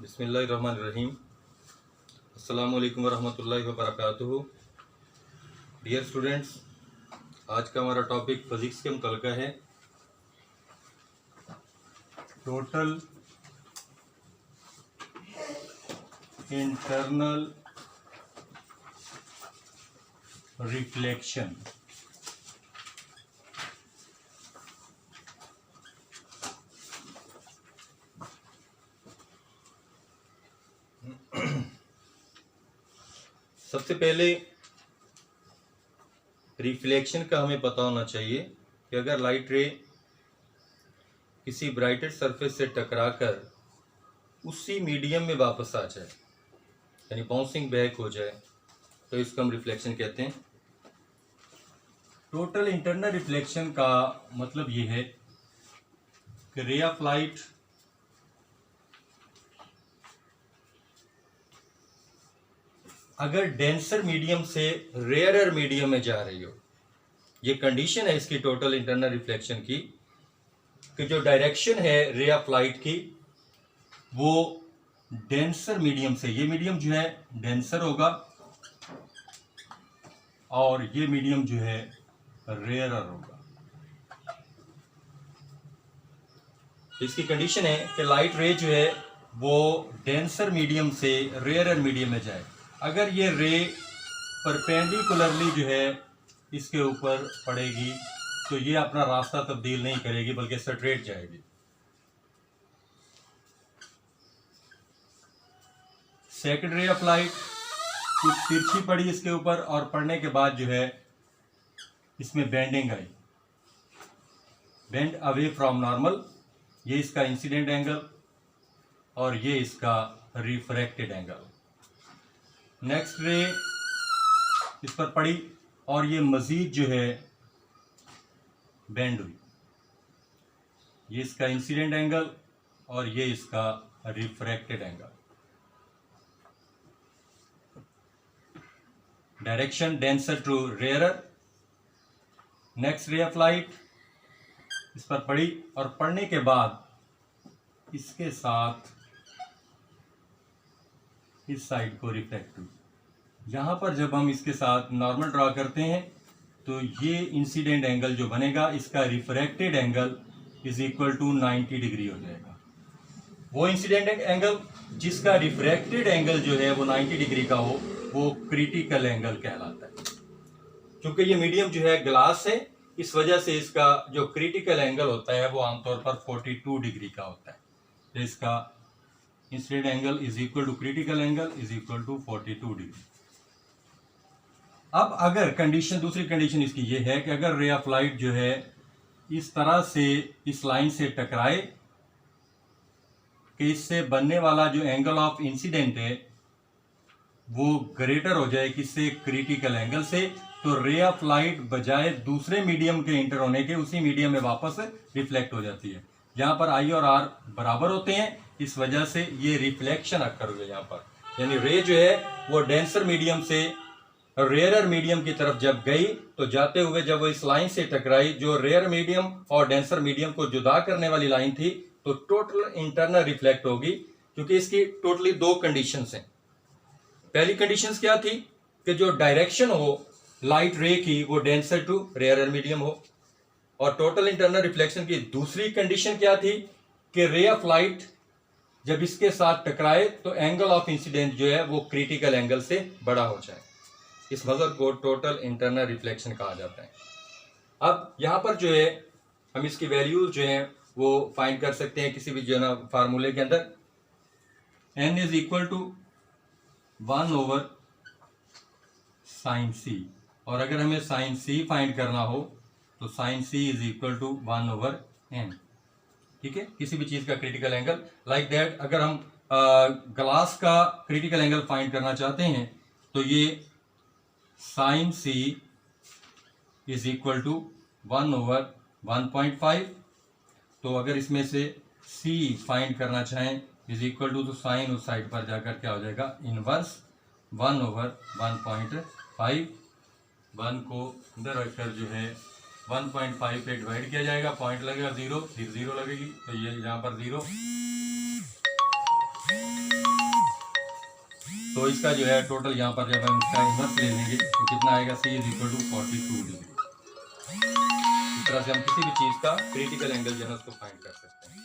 बिस्मिल्लाहिर्रहमानिर्रहीम। अस्सलामुअलैकुम वरहमतुल्लाहि वबरकातुहू। डियर स्टूडेंट्स, आज का हमारा टॉपिक फिज़िक्स के मुतल्लिक़ है। Total internal reflection. सबसे पहले रिफ्लेक्शन का हमें पता होना चाहिए कि अगर लाइट रे किसी ब्राइटेड सरफेस से टकराकर उसी मीडियम में वापस आ जाए, यानी बाउंसिंग बैक हो जाए, तो इसको हम रिफ्लेक्शन कहते हैं। टोटल इंटरनल रिफ्लेक्शन का मतलब ये है कि रे ऑफ लाइट अगर डेंसर मीडियम से रेयरर मीडियम में जा रही हो, ये कंडीशन है इसकी टोटल इंटरनल रिफ्लेक्शन की, कि जो डायरेक्शन है रे ऑफ लाइट की वो डेंसर मीडियम से, ये मीडियम जो है डेंसर होगा और ये मीडियम जो है रेयरर होगा। इसकी कंडीशन है कि लाइट रे जो है वो डेंसर मीडियम से रेयरर मीडियम में जाए। अगर ये रे परपेंडिकुलरली जो है इसके ऊपर पड़ेगी तो ये अपना रास्ता तब्दील नहीं करेगी बल्कि स्ट्रेट जाएगी। सेकंड रे ऑफ लाइट कुछ तिरछी पड़ी इसके ऊपर और पड़ने के बाद जो है इसमें bending I, bend away from normal. ये इसका इंसिडेंट एंगल और ये इसका रिफ्रैक्टेड एंगल। नेक्स्ट रे इस पर पड़ी और ये मजीद जो है बेंड हुई, ये इसका इंसिडेंट एंगल और ये इसका refracted angle. Direction denser to rarer. Next ray of light इस पर पड़ी और पड़ने के बाद इसके साथ इस साइड को रिफ्लेक्ट हुई। यहाँ पर जब हम इसके साथ नॉर्मल ड्रा करते हैं तो ये इंसिडेंट एंगल जो बनेगा इसका refracted angle is equal to 90 degree हो जाएगा। वो इंसिडेंट एंगल जिसका रिफ्रैक्टेड एंगल जो है वो 90 डिग्री का हो वो क्रिटिकल एंगल कहलाता है। क्योंकि ये मीडियम जो है ग्लास है, इस वजह से इसका जो क्रिटिकल एंगल होता है वो आमतौर पर 42 डिग्री का होता है। तो इसका incident angle is equal to critical angle is equal to 42 degree. अब अगर कंडीशन, दूसरी कंडीशन इसकी ये है कि अगर रे ऑफ लाइट जो है इस तरह से इस लाइन से टकराए कि इससे बनने वाला जो एंगल ऑफ इंसिडेंट है वो ग्रेटर हो जाए किससे, क्रिटिकल एंगल से, तो रे ऑफ लाइट बजाय दूसरे मीडियम के इंटर होने के उसी मीडियम में वापस रिफ्लेक्ट हो जाती है। यहाँ पर आई और आर बराबर होते हैं, इस वजह से ये रिफ्लेक्शन अक्कर हुए यहाँ पर। यानी रे जो है वो डेंसर मीडियम से रेयरर मीडियम की तरफ जब गई तो जाते हुए जब वो इस लाइन से टकराई जो रेयर मीडियम और डेंसर मीडियम को जुदा करने वाली लाइन थी, तो टोटल इंटरनल रिफ्लेक्ट होगी। क्योंकि इसकी टोटली दो कंडीशंस हैं। पहली कंडीशंस क्या थी कि जो डायरेक्शन हो लाइट रे की वो डेंसर टू रेयरर मीडियम हो, और टोटल इंटरनल रिफ्लेक्शन की दूसरी कंडीशन क्या थी कि रे ऑफ लाइट जब इसके साथ टकराए तो एंगल ऑफ इंसिडेंट जो है वो क्रिटिकल एंगल से बड़ा हो जाए। इस मजहर को टोटल इंटरनल रिफ्लेक्शन कहा जाता है। अब यहाँ पर जो है हम इसकी वैल्यू जो है वो फाइंड कर सकते हैं किसी भी जो ना फार्मूले के अंदर। n is equal to 1 over sine C, और अगर हमें साइन सी फाइंड करना हो तो sine C is equal to 1 over n। ठीक है, किसी भी चीज का क्रिटिकल एंगल लाइक दैट। अगर हम ग्लास का क्रिटिकल एंगल फाइंड करना चाहते हैं तो ये sine C is equal to 1 over 1.5। तो अगर इसमें से सी फाइंड करना चाहें इज इक्वल टू, तो साइन उस साइड पर जाकर क्या हो जाएगा, इनवर्स 1 ओवर 1.5। 1 को इधर रखकर जो है 1.5 पे डिवाइड किया जाएगा, पॉइंट लगेगा 0, फिर 0 लगेगी, तो ये यहाँ पर 0 तो इसका जो है टोटल यहाँ पर जब हम इसका इन्वर्स ले लेंगे तो कितना आएगा, C is equal to 42 degree. इस तरह से हम किसी भी चीज़ का क्रिटिकल एंगल जो है उसको फाइंड कर सकते हैं।